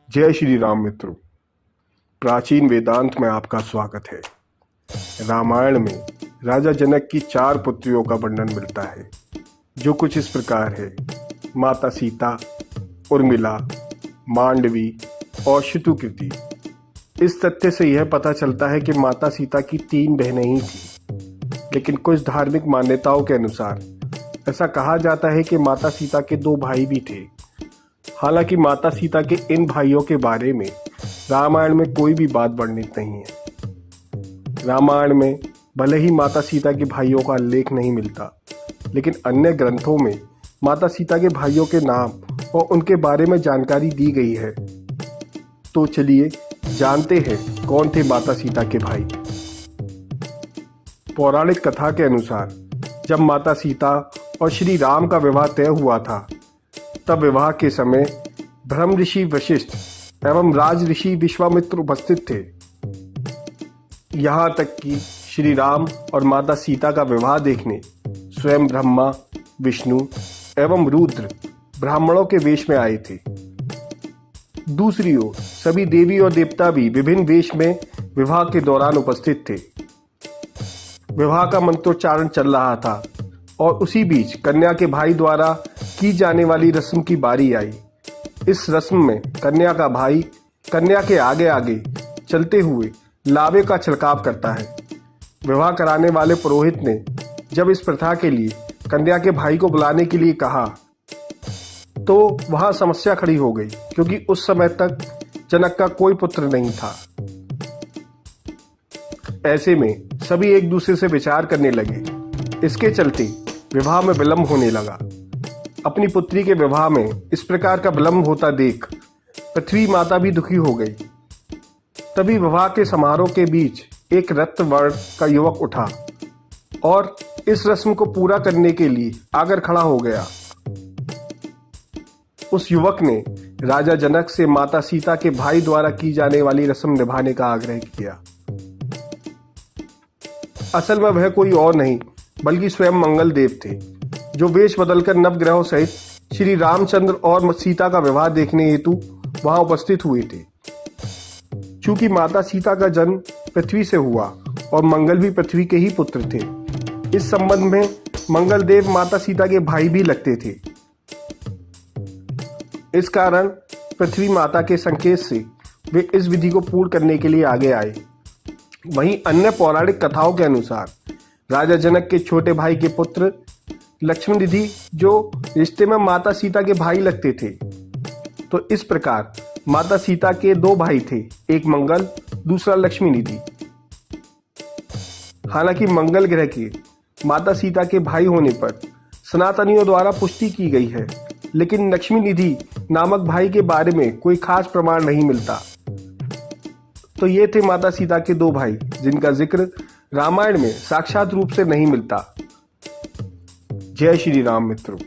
जय श्री राम मित्रों। प्राचीन वेदांत में आपका स्वागत है। रामायण में राजा जनक की 4 पुत्रियों का वर्णन मिलता है, जो कुछ इस प्रकार है। माता सीता, उर्मिला, मांडवी और शत्रुकृति। इस तथ्य से यह पता चलता है कि माता सीता की 3 बहनें ही थीं, लेकिन कुछ धार्मिक मान्यताओं के अनुसार ऐसा कहा जाता है कि माता सीता के 2 भाई भी थे। हालांकि माता सीता के इन भाइयों के बारे में रामायण में कोई भी बात वर्णित नहीं है। रामायण में भले ही माता सीता के भाइयों का उल्लेख नहीं मिलता, लेकिन अन्य ग्रंथों में माता सीता के भाइयों के नाम और उनके बारे में जानकारी दी गई है। तो चलिए जानते हैं कौन थे माता सीता के भाई। पौराणिक कथा के अनुसार जब माता सीता और श्री राम का विवाह तय हुआ था, तब विवाह के समय ब्रह्म ऋषि वशिष्ठ एवं राज ऋषि विश्वामित्र उपस्थित थे। यहाँ तक कि श्री राम और माता सीता का विवाह देखने स्वयं ब्रह्मा, विष्णु एवं रुद्र ब्राह्मणों के वेश में आए थे। दूसरी ओर सभी देवी और देवता भी विभिन्न वेश में विवाह के दौरान उपस्थित थे। विवाह का मंत्रोच्चारण चल रहा था और उसी बीच कन्या के भाई द्वारा की जाने वाली रस्म की बारी आई। इस रस्म में कन्या का भाई कन्या के आगे आगे चलते हुए लावे का छिड़काव करता है। विवाह कराने वाले पुरोहित ने जब इस प्रथा के लिए कन्या के भाई को बुलाने के लिए कहा, तो वहां समस्या खड़ी हो गई, क्योंकि उस समय तक जनक का कोई पुत्र नहीं था। ऐसे में सभी एक दूसरे से विचार करने लगे। इसके चलते विवाह में विलंब होने लगा। अपनी पुत्री के विवाह में इस प्रकार का विलंब होता देख पृथ्वी माता भी दुखी हो गई। तभी विवाह के समारोह के बीच एक रक्त वर्ण का युवक उठा और इस रस्म को पूरा करने के लिए आकर खड़ा हो गया। उस युवक ने राजा जनक से माता सीता के भाई द्वारा की जाने वाली रस्म निभाने का आग्रह किया। असल में वह कोई और नहीं बल्कि स्वयं मंगल देव थे, जो वेश बदलकर नवग्रहों सहित श्री रामचंद्र और सीता का विवाह देखने हेतु वहां उपस्थित हुए थे। चूंकि माता सीता का जन्म पृथ्वी से हुआ और मंगल भी पृथ्वी के ही पुत्र थे, इस संबंध में मंगल देव माता सीता के भाई भी लगते थे। इस कारण पृथ्वी माता के संकेत से वे इस विधि को पूर्ण करने के लिए आगे आए। वहीं अन्य पौराणिक कथाओं के अनुसार राजा जनक के छोटे भाई के पुत्र लक्ष्मणनिधि, जो रिश्ते में माता सीता के भाई लगते थे। तो इस प्रकार माता सीता के 2 भाई थे, एक मंगल, दूसरा लक्ष्मणनिधि। हालांकि मंगल ग्रह के माता सीता के भाई होने पर सनातनियों द्वारा पुष्टि की गई है, लेकिन लक्ष्मणनिधि नामक भाई के बारे में कोई खास प्रमाण नहीं मिलता। तो ये थे माता सीता के 2 भाई, जिनका जिक्र रामायण में साक्षात रूप से नहीं मिलता। जय श्री राम मित्रों।